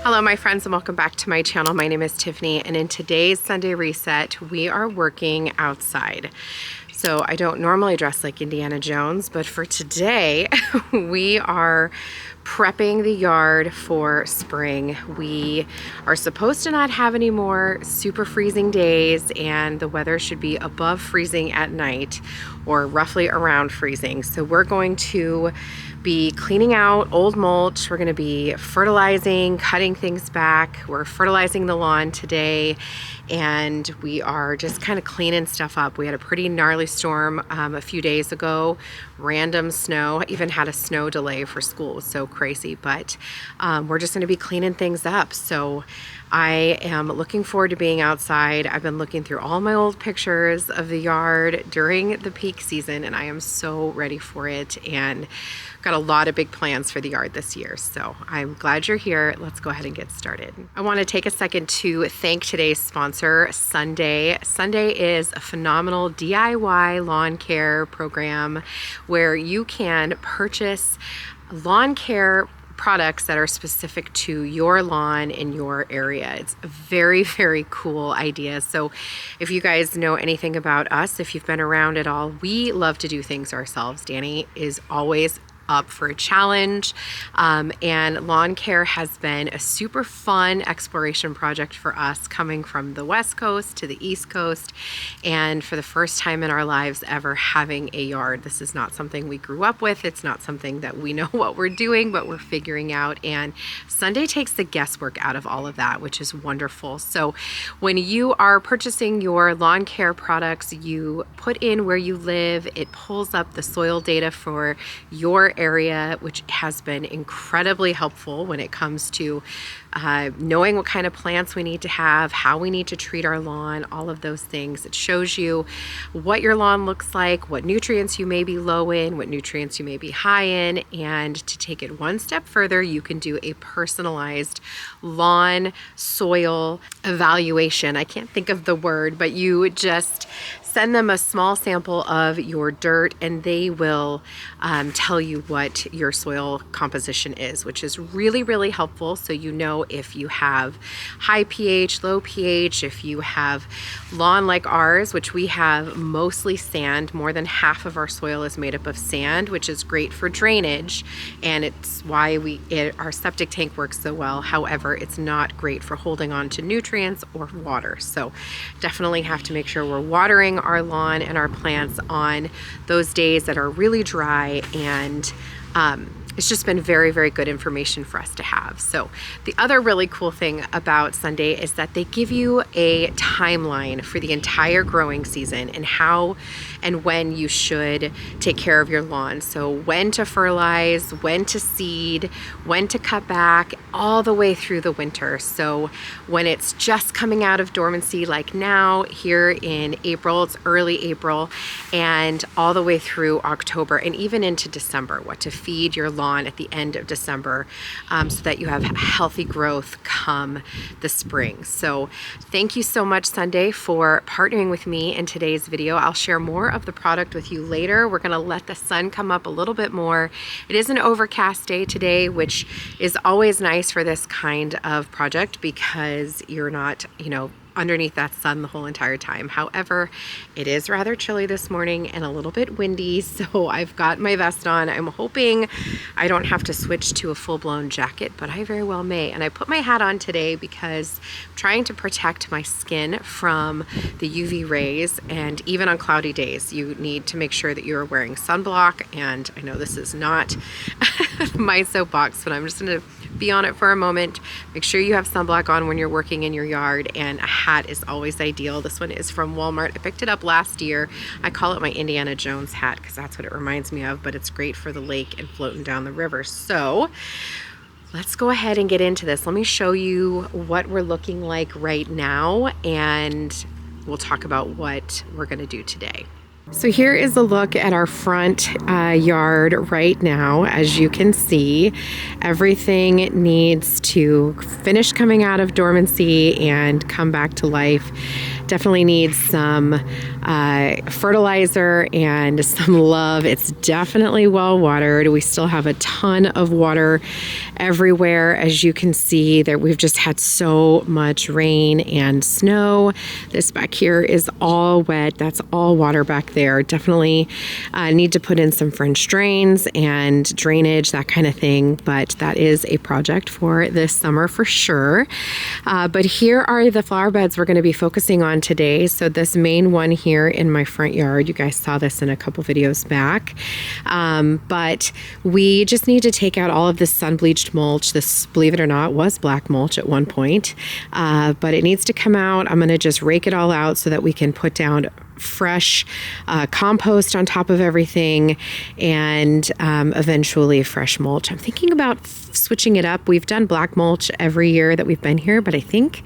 Hello my friends and welcome back to my channel. My name is Tiffany and in today's Sunday Reset we are working outside. So I don't normally dress like Indiana Jones, but for today we are prepping the yard for spring. We are supposed to not have any more super freezing days and the weather should be above freezing at night or roughly around freezing. So we're going to be cleaning out old mulch. We're going to be fertilizing, cutting things back. We're fertilizing the lawn today and we are just kind of cleaning stuff up. We had a pretty gnarly storm a few days ago, random snow, even had a snow delay for school. It was so crazy, but we're just going to be cleaning things up. So I am looking forward to being outside. I've been looking through all my old pictures of the yard during the peak season and I am so ready for it and got a lot of big plans for the yard this year. So I'm glad you're here. Let's go ahead and get started. I want to take a second to thank today's sponsor, Sunday. Sunday is a phenomenal DIY lawn care program where you can purchase lawn care products that are specific to your lawn in your area. It's a very, very cool idea. So if you guys know anything about us, if you've been around at all, we love to do things ourselves. Danny is always up for a challenge and lawn care has been a super fun exploration project for us, coming from the West Coast to the East Coast and for the first time in our lives ever having a yard. This is not something we grew up with. It's not something that we know what we're doing, but we're figuring out, and Sunday takes the guesswork out of all of that, which is wonderful. So when you are purchasing your lawn care products, you put in where you live, it pulls up the soil data for your area, which has been incredibly helpful when it comes to knowing what kind of plants we need to have, how we need to treat our lawn, all of those things. It shows you what your lawn looks like, what nutrients you may be low in, what nutrients you may be high in, and to take it one step further, you can do a personalized lawn soil evaluation. I can't think of the word, but you just send them a small sample of your dirt and they will tell you what your soil composition is, which is really, really helpful. So you know if you have high pH, low pH, if you have lawn like ours, which we have mostly sand. More than half of our soil is made up of sand, which is great for drainage. And it's why our septic tank works so well. However, it's not great for holding on to nutrients or water. So definitely have to make sure we're watering our lawn and our plants on those days that are really dry, and it's just been very, very good information for us to have. So the other really cool thing about Sunday is that they give you a timeline for the entire growing season and how and when you should take care of your lawn. So when to fertilize, when to seed, when to cut back, all the way through the winter. So when it's just coming out of dormancy like now here in April, it's early April, and all the way through October and even into December, what to feed your lawn at the end of December so that you have healthy growth come the spring. So thank you so much, Sunday, for partnering with me in today's video. I'll share more of the product with you later. We're going to let the sun come up a little bit more. It is an overcast day today, which is always nice for this kind of project because you're not, underneath that sun the whole entire time. However, it is rather chilly this morning and a little bit windy, so I've got my vest on. I'm hoping I don't have to switch to a full-blown jacket, but I very well may. And I put my hat on today because I'm trying to protect my skin from the UV rays, and even on cloudy days, you need to make sure that you're wearing sunblock. And I know this is not my soapbox, but I'm just gonna be on it for a moment. Make sure you have sunblock on when you're working in your yard, and a hat is always ideal. This one is from Walmart. I picked it up last year. I call it my Indiana Jones hat because that's what it reminds me of, but it's great for the lake and floating down the river. So let's go ahead and get into this. Let me show you what we're looking like right now, and we'll talk about what we're gonna do today. So here is a look at our front yard right now. As you can see, everything needs to finish coming out of dormancy and come back to life. definitely needs some fertilizer and some love. It's definitely well watered. We still have a ton of water everywhere. As you can see, that we've just had so much rain and snow. This back here is all wet. That's all water back there. Definitely need to put in some French drains and drainage, that kind of thing. But that is a project for this summer for sure. But here are the flower beds we're going to be focusing on today. So this main one here in my front yard, you guys saw this in a couple videos back. But we just need to take out all of this sun bleached mulch. This, believe it or not, was black mulch at one point, but it needs to come out. I'm going to just rake it all out so that we can put down fresh compost on top of everything, and eventually fresh mulch. I'm thinking about switching it up. We've done black mulch every year that we've been here, but I think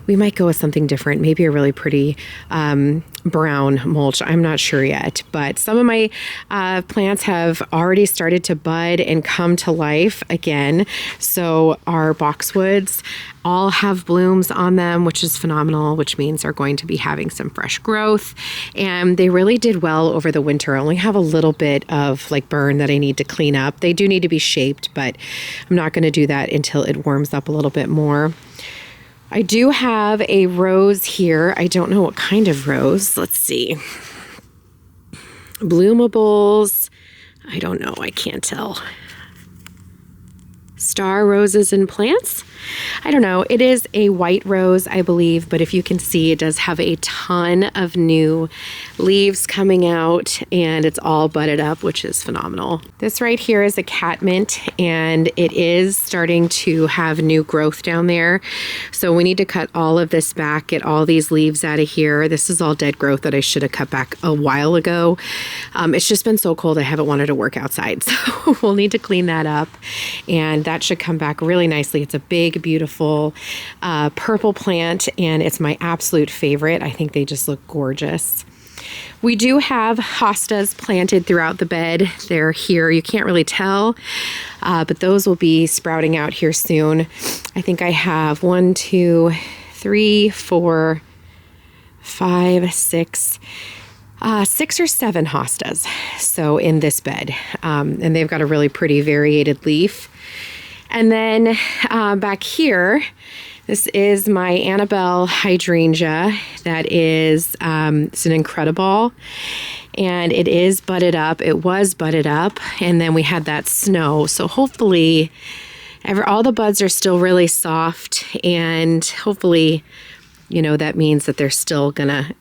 we might go with something different, maybe a really pretty brown mulch. I'm not sure yet, but some of my plants have already started to bud and come to life again. So our boxwoods all have blooms on them, which is phenomenal, which means they're going to be having some fresh growth. And they really did well over the winter. I only have a little bit of like burn that I need to clean up. They do need to be shaped, but I'm not going to do that until it warms up a little bit more. I do have a rose here. I don't know what kind of rose. Let's see. Bloomables. I don't know. I can't tell. Star roses and plants. I don't know. It is a white rose, I believe, but if you can see, it does have a ton of new leaves coming out, and it's all budded up, which is phenomenal. This right here is a catmint, and it is starting to have new growth down there. So we need to cut all of this back, get all these leaves out of here. This is all dead growth that I should have cut back a while ago. It's just been so cold, I haven't wanted to work outside. So we'll need to clean that up, and that should come back really nicely. It's a big, beautiful purple plant, and it's my absolute favorite. I think they just look gorgeous. We do have hostas planted throughout the bed. They're here. You can't really tell, but those will be sprouting out here soon. I think I have 1, 2, 3, 4, 5, 6, 6 or 7 hostas. So in this bed, and they've got a really pretty variated leaf. And then back here, this is my Annabelle hydrangea. That is, it's an Incredible, and it is budded up. It was budded up, and then we had that snow. So hopefully, all the buds are still really soft, and hopefully, you know, that means that they're still gonna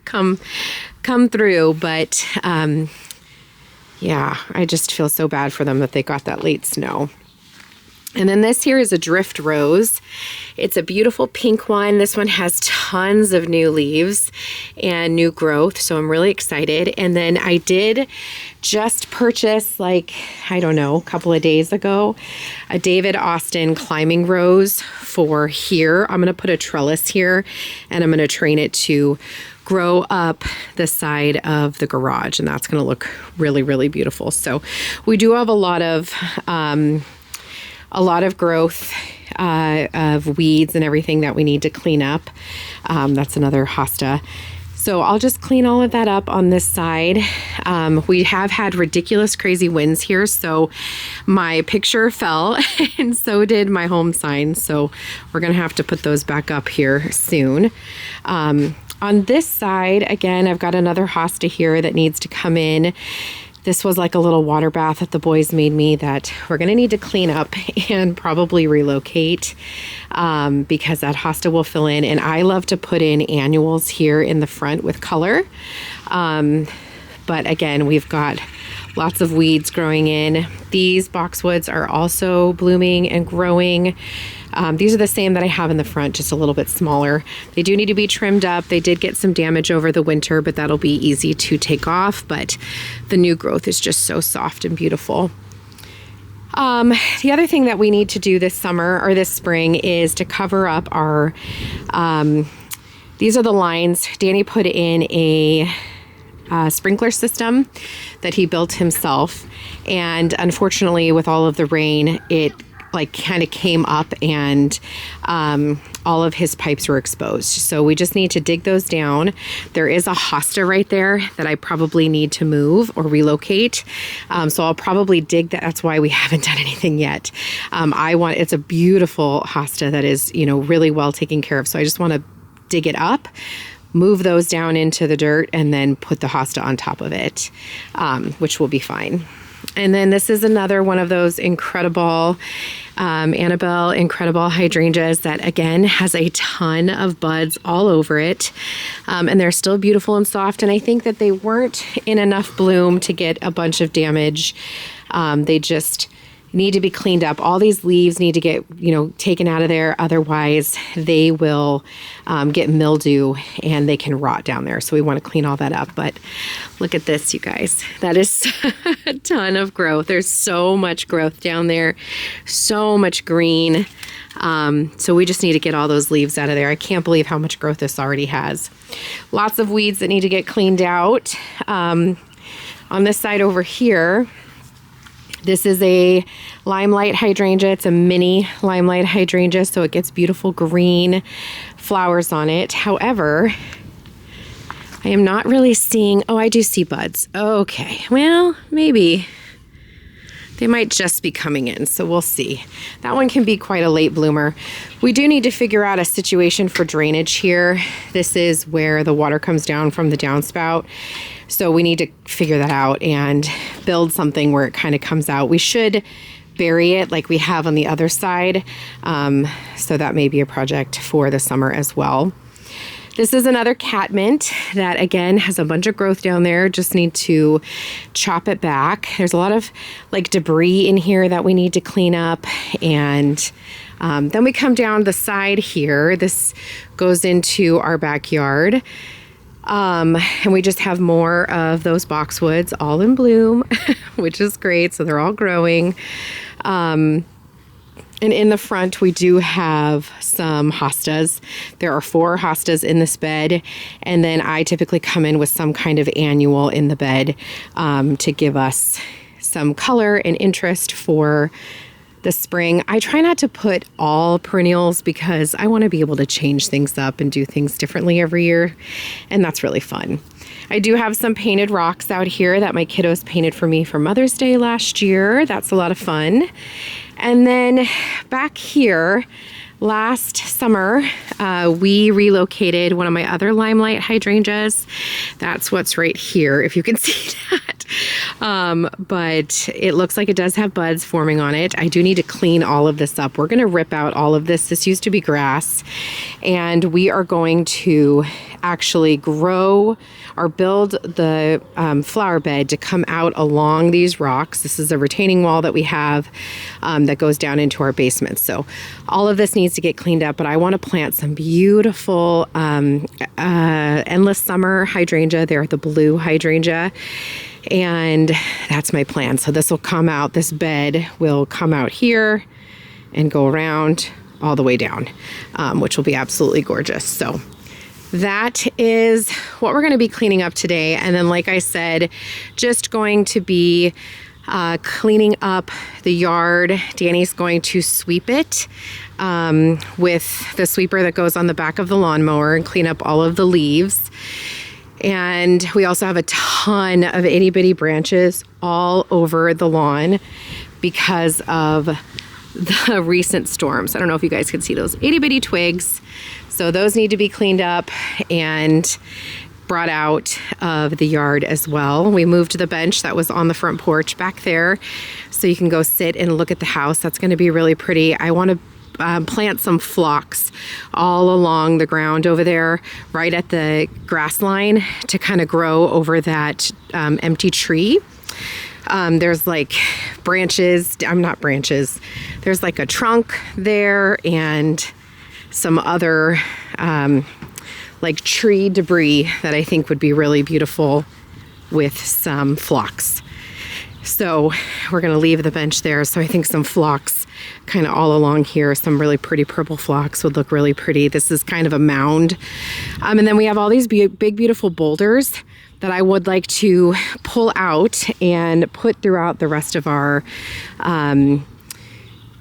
come through. But yeah, I just feel so bad for them that they got that late snow. And then this here is a drift rose. It's a beautiful pink one. This one has tons of new leaves and new growth, so I'm really excited. And then I did just purchase, like, I don't know, a couple of days ago, a David Austin climbing rose for here. I'm going to put a trellis here, and I'm going to train it to grow up the side of the garage, and that's going to look really, really beautiful. So we do have a lot of growth of weeds and everything that we need to clean up. That's another hosta. So I'll just clean all of that up on this side. We have had ridiculous crazy winds here, so my picture fell and so did my home sign. So we're gonna have to put those back up here soon. On this side, again, I've got another hosta here that needs to come in. This was like a little water bath that the boys made me that we're going to need to clean up and probably relocate because that hosta will fill in. And I love to put in annuals here in the front with color. But again, we've got lots of weeds growing in. These boxwoods are also blooming and growing. These are the same that I have in the front, just a little bit smaller. They do need to be trimmed up. They did get some damage over the winter, but that'll be easy to take off. But the new growth is just so soft and beautiful. The other thing that we need to do this summer or this spring is to cover up our, these are the lines. Danny put in a sprinkler system that he built himself. And unfortunately, with all of the rain, it like kind of came up and all of his pipes were exposed. So we just need to dig those down. There is a hosta right there that I probably need to move or relocate. So I'll probably dig that. That's why we haven't done anything yet. It's a beautiful hosta that is, really well taken care of. So I just want to dig it up, move those down into the dirt, and then put the hosta on top of it, which will be fine. And then this is another one of those incredible Annabelle Incredible hydrangeas that again has a ton of buds all over it. And they're still beautiful and soft. And I think that they weren't in enough bloom to get a bunch of damage. They just need to be cleaned up. All these leaves need to get, taken out of there. Otherwise, they will get mildew and they can rot down there. So we want to clean all that up. But look at this, you guys. That is a ton of growth. There's so much growth down there, so much green. So we just need to get all those leaves out of there. I can't believe how much growth this already has. Lots of weeds that need to get cleaned out. On this side over here, this is a limelight hydrangea. It's a mini limelight hydrangea, so it gets beautiful green flowers on it. However, I am not really seeing, I do see buds. Okay, well, maybe they might just be coming in, so we'll see. That one can be quite a late bloomer. We do need to figure out a situation for drainage here. This is where the water comes down from the downspout. So we need to figure that out and build something where it kind of comes out. We should bury it like we have on the other side. So that may be a project for the summer as well. This is another catmint that again has a bunch of growth down there. Just need to chop it back. There's a lot of like debris in here that we need to clean up. And then we come down the side here. This goes into our backyard. And we just have more of those boxwoods all in bloom, which is great. So they're all growing. And in the front, we do have some hostas. There are 4 hostas in this bed. And then I typically come in with some kind of annual in the bed to give us some color and interest for the spring. I try not to put all perennials because I want to be able to change things up and do things differently every year. And that's really fun. I do have some painted rocks out here that my kiddos painted for me for Mother's Day last year. That's a lot of fun. And then back here, last summer, we relocated one of my other limelight hydrangeas. That's what's right here, if you can see that. But it looks like it does have buds forming on it. I do need to clean all of this up. We're going to rip out all of this. This used to be grass, and we are going to actually grow or build the flower bed to come out along these rocks. This is a retaining wall that we have that goes down into our basement. So all of this needs to get cleaned up, but I want to plant some beautiful endless summer hydrangea. They're the blue hydrangea. And that's my plan. So this will come out, this bed will come out here and go around all the way down, which will be absolutely gorgeous. So that is what we're going to be cleaning up today. And then, like I said, just going to be cleaning up the yard. Danny's going to sweep it with the sweeper that goes on the back of the lawnmower and clean up all of the leaves. And we also have a ton of itty bitty branches all over the lawn because of the recent storms. I don't know if you guys can see those itty bitty twigs. So those need to be cleaned up and brought out of the yard as well. We moved the bench that was on the front porch back there so you can go sit and look at the house. That's going to be really pretty. I want to plant some phlox all along the ground over there, right at the grass line, to kind of grow over that empty tree. There's like branches, not branches, there's like a trunk there and some other like tree debris that I think would be really beautiful with some phlox. So we're going to leave the bench there. So I think some phlox kind of all along here, some really pretty purple phlox would look really pretty. This is kind of a mound. And then we have all these big, beautiful boulders that I would like to pull out and put throughout the rest of our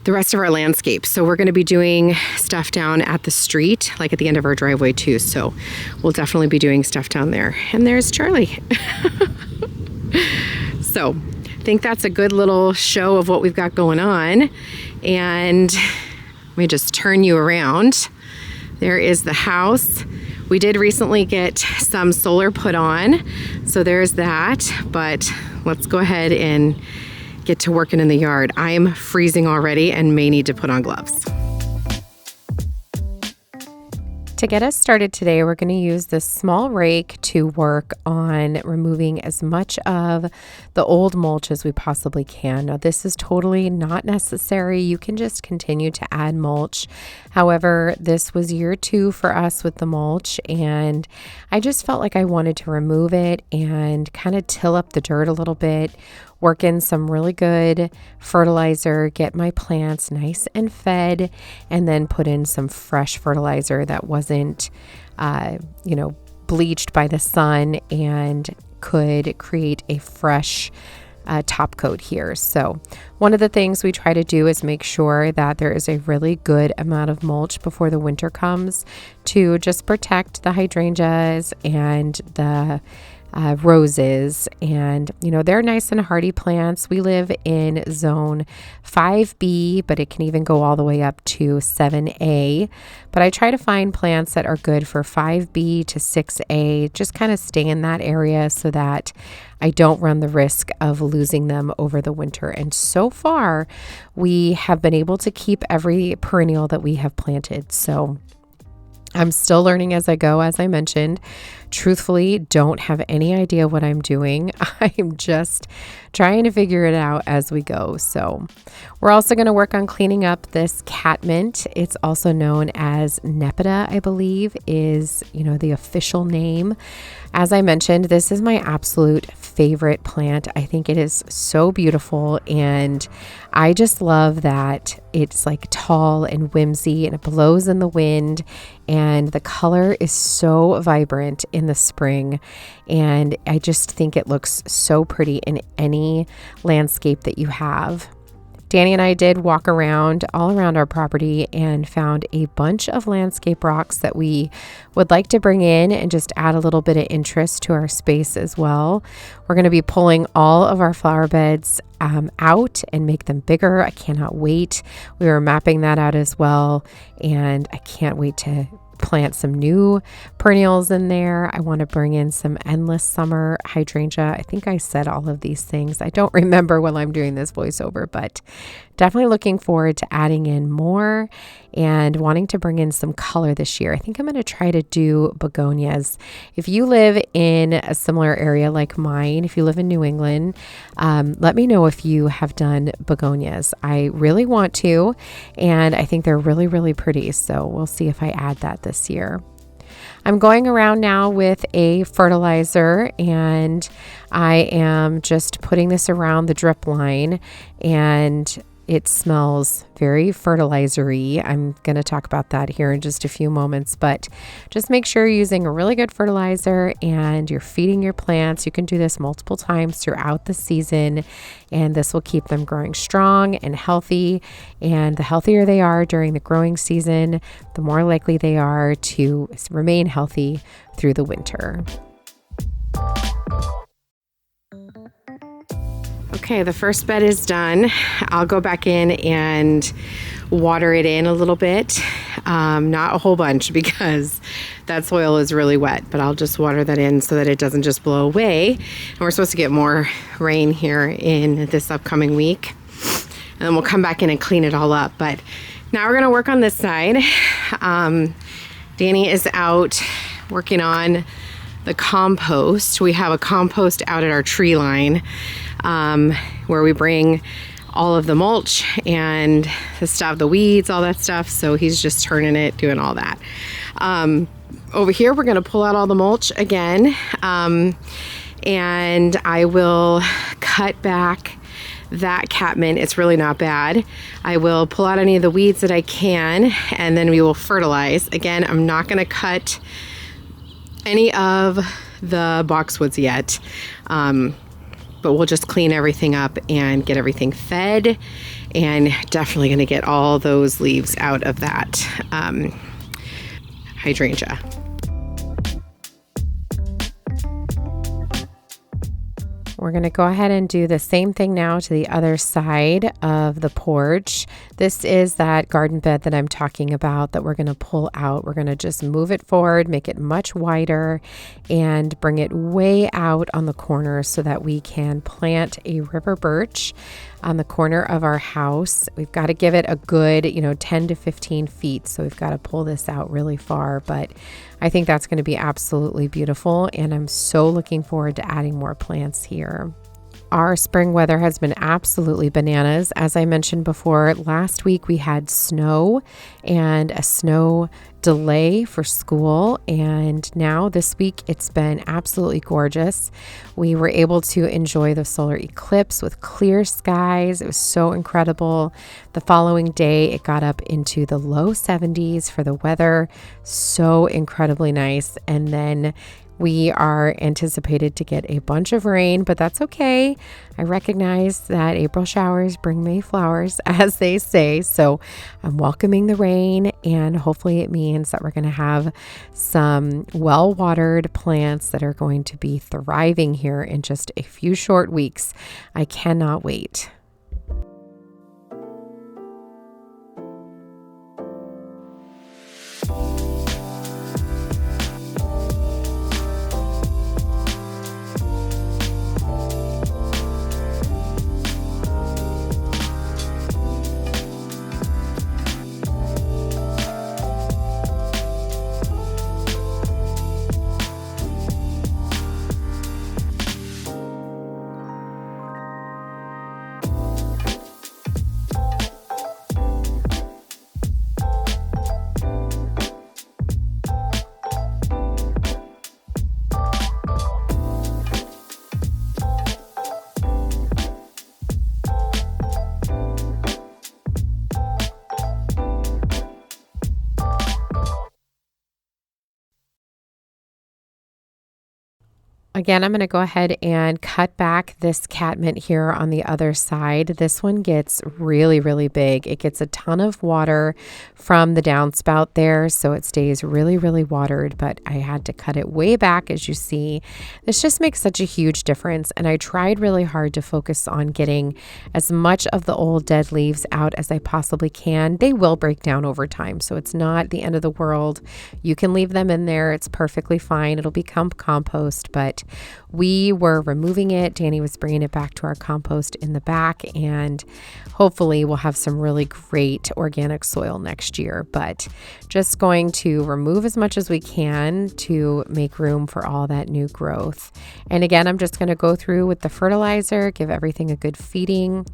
the rest of our landscape. So we're going to be doing stuff down at the street, like at the end of our driveway too. So we'll definitely be doing stuff down there. And there's Charlie. So I think that's a good little show of what we've got going on. And let me just turn you around. There is the house. We did recently get some solar put on, so there's that, but let's go ahead and get to working in the yard. I'm freezing already and may need to put on gloves. To get us started today, we're going to use this small rake to work on removing as much of the old mulch as we possibly can. Now, this is totally not necessary. You can just continue to add mulch. However, this was year 2 for us with the mulch, and I just felt like I wanted to remove it and kind of till up the dirt a little bit, work in some really good fertilizer, get my plants nice and fed, and then put in some fresh fertilizer that wasn't, bleached by the sun and could create a fresh top coat here. So one of the things we try to do is make sure that there is a really good amount of mulch before the winter comes to just protect the hydrangeas and the roses, and they're nice and hardy plants. We live in zone 5B, but it can even go all the way up to 7A. But I try to find plants that are good for 5B to 6A, just kind of stay in that area so that I don't run the risk of losing them over the winter. And so far, we have been able to keep every perennial that we have planted. So I'm still learning as I go, as I mentioned. Truthfully, don't have any idea what I'm doing. I'm just trying to figure it out as we go. So we're also going to work on cleaning up this catmint. It's also known as Nepeta, I believe, is, the official name. As I mentioned, this is my absolute favorite plant. I think it is so beautiful, and I just love that it's like tall and whimsy and it blows in the wind, and the color is so vibrant in the spring, and I just think it looks so pretty in any landscape that you have. Danny and I did walk around all around our property and found a bunch of landscape rocks that we would like to bring in and just add a little bit of interest to our space as well. We're going to be pulling all of our flower beds out and make them bigger. I cannot wait. We were mapping that out as well, and I can't wait to plant some new perennials in there. I want to bring in some endless summer hydrangea. I think I said all of these things. I don't remember while I'm doing this voiceover, but definitely looking forward to adding in more and wanting to bring in some color this year. I think I'm going to try to do begonias. If you live in a similar area like mine, if you live in New England, let me know if you have done begonias. I really want to, and I think they're really, really pretty. So we'll see if I add that this year. I'm going around now with a fertilizer, and I am just putting this around the drip line, and it smells very fertilizer-y. I'm going to talk about that here in just a few moments, but just make sure you're using a really good fertilizer and you're feeding your plants. You can do this multiple times throughout the season, and this will keep them growing strong and healthy. And the healthier they are during the growing season, the more likely they are to remain healthy through the winter. Okay, the first bed is done. I'll go back in and water it in a little bit. Not a whole bunch because that soil is really wet, but I'll just water that in so that it doesn't just blow away. And we're supposed to get more rain here in this upcoming week. And then we'll come back in and clean it all up. But now we're gonna work on this side. Danny is out working on the compost. We have a compost out at our tree line, where we bring all of the mulch and the stuff, the weeds, all that stuff. So he's just turning it, doing all that. Over here, we're going to pull out all the mulch again. And I will cut back that catmint. It's really not bad. I will pull out any of the weeds that I can, and then we will fertilize. Again, I'm not going to cut any of the boxwoods yet. but we'll just clean everything up and get everything fed, and definitely going to get all those leaves out of that hydrangea. We're going to go ahead and do the same thing now to the other side of the porch. This is that garden bed that I'm talking about that we're going to pull out. We're going to just move it forward, make it much wider, and bring it way out on the corner so that we can plant a river birch on the corner of our house. We've got to give it a good, 10 to 15 feet. So we've got to pull this out really far, but I think that's going to be absolutely beautiful. And I'm so looking forward to adding more plants here. Our spring weather has been absolutely bananas. As I mentioned before, last week we had snow and a snow delay for school, and now this week it's been absolutely gorgeous. We were able to enjoy the solar eclipse with clear skies. It was so incredible. The following day it got up into the low 70s for the weather. So incredibly nice. And then we are anticipated to get a bunch of rain, but that's okay. I recognize that April showers bring May flowers, as they say. So I'm welcoming the rain, and hopefully it means that we're going to have some well-watered plants that are going to be thriving here in just a few short weeks. I cannot wait. Again, I'm going to go ahead and cut back this catmint here on the other side. This one gets really, really big. It gets a ton of water from the downspout there, so it stays really, really watered, but I had to cut it way back, as you see. This just makes such a huge difference, and I tried really hard to focus on getting as much of the old dead leaves out as I possibly can. They will break down over time, so it's not the end of the world. You can leave them in there. It's perfectly fine. It'll become compost, but we were removing it. Danny was bringing it back to our compost in the back, and hopefully we'll have some really great organic soil next year, but just going to remove as much as we can to make room for all that new growth. And again, I'm just going to go through with the fertilizer, give everything a good feeding.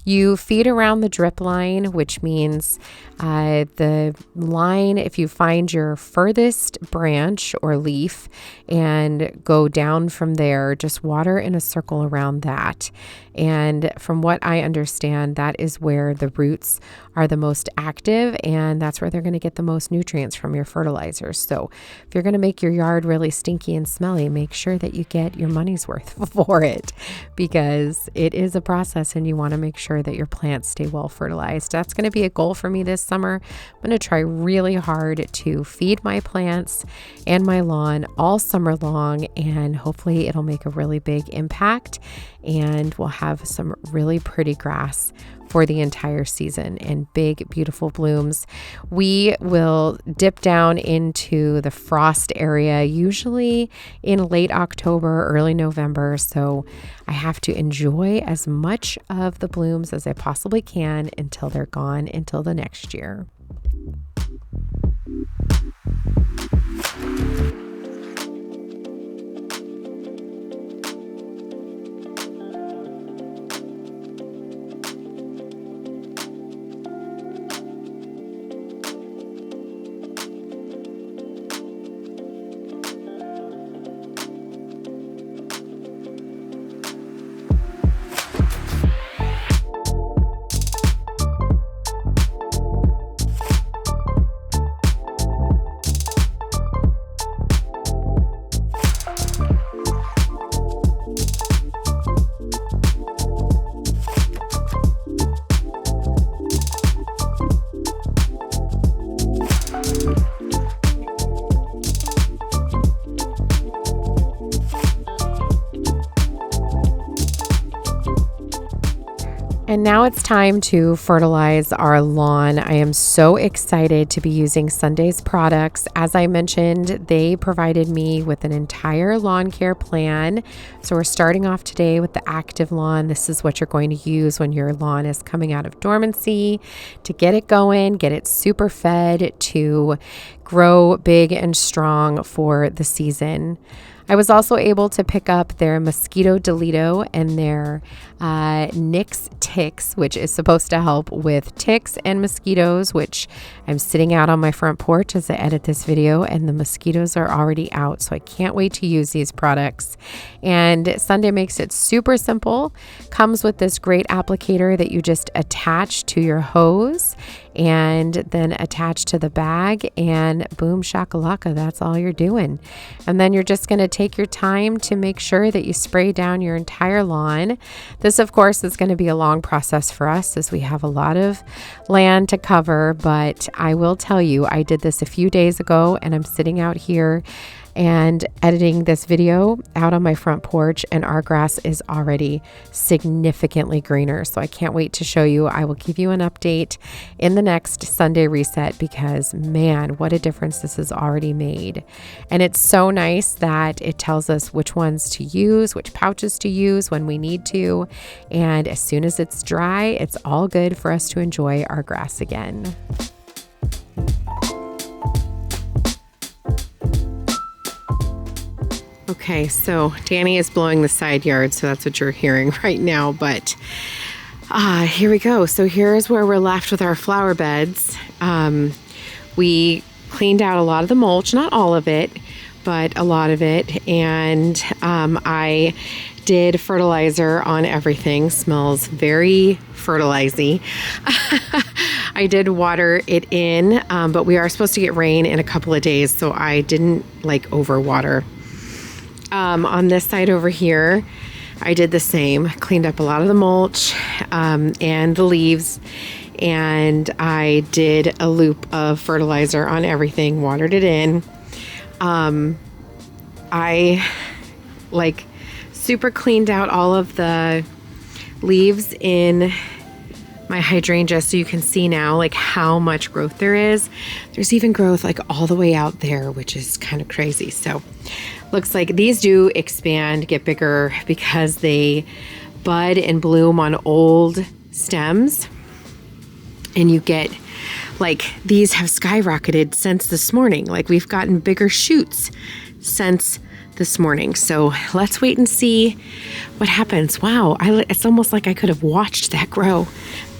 You feed around the drip line, which means the line, if you find your furthest branch or leaf and go down from there, just water in a circle around that. And from what I understand, that is where the roots are the most active, and that's where they're going to get the most nutrients from your fertilizers. So if you're going to make your yard really stinky and smelly, make sure that you get your money's worth for it, because it is a process and you want to make sure that your plants stay well fertilized. That's going to be a goal for me this summer. I'm going to try really hard to feed my plants and my lawn all summer long, and hopefully it'll make a really big impact, and we'll have some really pretty grass for the entire season and big, beautiful blooms. We will dip down into the frost area, usually in late October, early November. So I have to enjoy as much of the blooms as I possibly can until they're gone until the next year. And now it's time to fertilize our lawn. I am so excited to be using Sunday's products. As I mentioned, they provided me with an entire lawn care plan. So we're starting off today with the Active Lawn. This is what you're going to use when your lawn is coming out of dormancy to get it going, get it super fed to grow big and strong for the season. I was also able to pick up their Mosquito Deleto and their Nix Ticks, which is supposed to help with ticks and mosquitoes, which I'm sitting out on my front porch as I edit this video, and the mosquitoes are already out. So I can't wait to use these products. And Sunday makes it super simple. Comes with this great applicator that you just attach to your hose and then attach to the bag, and boom shakalaka, that's all you're doing. And then you're just going to take your time to make sure that you spray down your entire lawn. This, of course, is going to be a long process for us as we have a lot of land to cover, but I will tell you, I did this a few days ago, and I'm sitting out here and editing this video out on my front porch, and our grass is already significantly greener. So I can't wait to show you. I will give you an update in the next Sunday reset because, man, what a difference this has already made. And it's so nice that it tells us which ones to use, which pouches to use when we need to. And as soon as it's dry, it's all good for us to enjoy our grass again. Okay, so Danny is blowing the side yard, so that's what you're hearing right now, but here we go. So here's where we're left with our flower beds. We cleaned out a lot of the mulch, not all of it, but a lot of it, and I did fertilizer on everything. Smells very fertilizy. I did water it in, but we are supposed to get rain in a couple of days, so I didn't overwater. On this side over here, I did the same. Cleaned up a lot of the mulch and the leaves, and I did a loop of fertilizer on everything, watered it in. I super cleaned out all of the leaves in my hydrangea, so you can see now how much growth there is. There's even growth all the way out there, which is kind of crazy. So looks like these do expand, get bigger, because they bud and bloom on old stems, and you get these have skyrocketed since this morning. We've gotten bigger shoots since this morning. So let's wait and see what happens. Wow, it's almost like I could have watched that grow.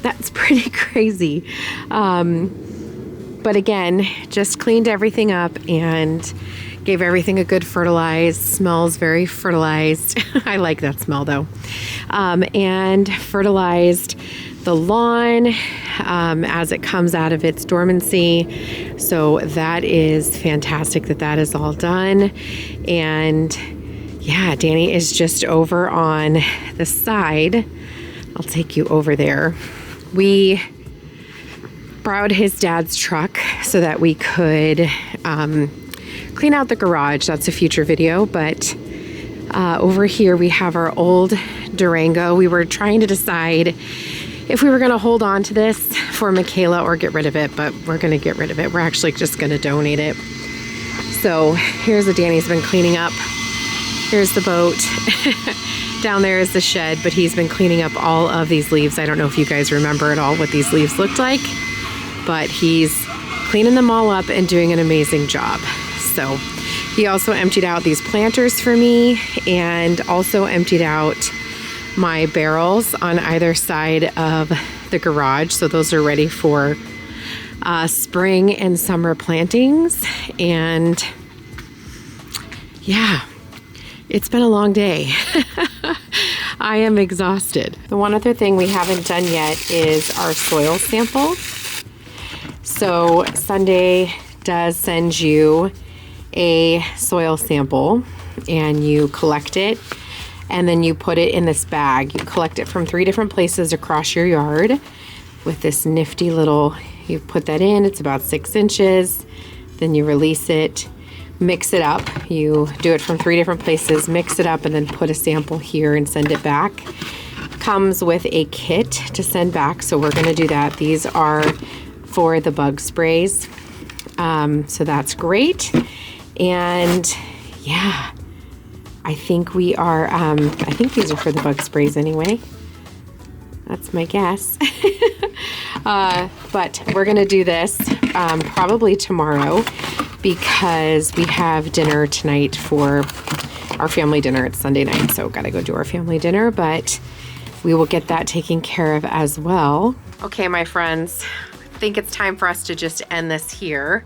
That's pretty crazy. But again, just cleaned everything up and gave everything a good fertilize. Smells very fertilized. I like that smell though. And fertilized the lawn as it comes out of its dormancy. So that is fantastic that is all done. And yeah, Danny is just over on the side. I'll take you over there. We borrowed his dad's truck so that we could clean out the garage. That's a future video, but over here we have our old Durango. We were trying to decide if we were going to hold on to this for Michaela or get rid of it, but we're going to get rid of it. We're actually just going to donate it. So here's what Danny's been cleaning up. Here's the boat. Down there is the shed, but he's been cleaning up all of these leaves. I don't know if you guys remember at all what these leaves looked like, but he's cleaning them all up and doing an amazing job. So he also emptied out these planters for me and also emptied out my barrels on either side of the garage. So those are ready for spring and summer plantings. And yeah, it's been a long day. I am exhausted. The one other thing we haven't done yet is our soil sample. So Sunday does send you a soil sample and you collect it and then you put it in this bag. You collect it from 3 different places across your yard with this nifty little, you put that in, it's about 6 inches, then you release it, mix it up. You do it from 3 different places, mix it up, and then put a sample here and send it back. comes with a kit to send back, so we're gonna do that. These are for the bug sprays. So that's great. And yeah, I think we are, I think these are for the bug sprays anyway. That's my guess. But we're gonna do this probably tomorrow because we have dinner tonight for our family dinner. It's Sunday night, so gotta go do our family dinner, but we will get that taken care of as well. Okay, my friends, I think it's time for us to just end this here.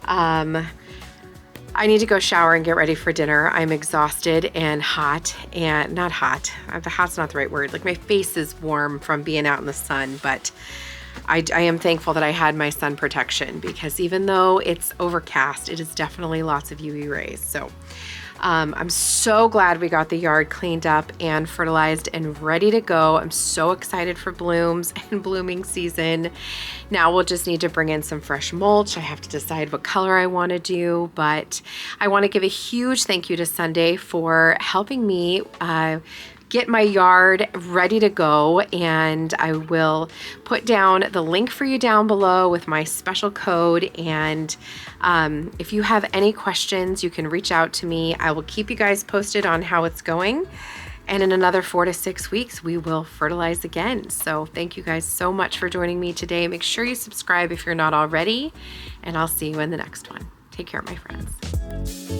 I need to go shower and get ready for dinner. I'm exhausted and hot, and not hot. Hot's not the right word. Like my face is warm from being out in the sun, but I am thankful that I had my sun protection because even though it's overcast, it is definitely lots of UV rays. So I'm so glad we got the yard cleaned up and fertilized and ready to go. I'm so excited for blooms and blooming season. Now we'll just need to bring in some fresh mulch. I have to decide what color I want to do, but I want to give a huge thank you to Sunday for helping me get my yard ready to go, and I will put down the link for you down below with my special code. And if you have any questions, you can reach out to me. I will keep you guys posted on how it's going. And in another 4 to 6 weeks, we will fertilize again. So thank you guys so much for joining me today. Make sure you subscribe if you're not already, and I'll see you in the next one. Take care, my friends.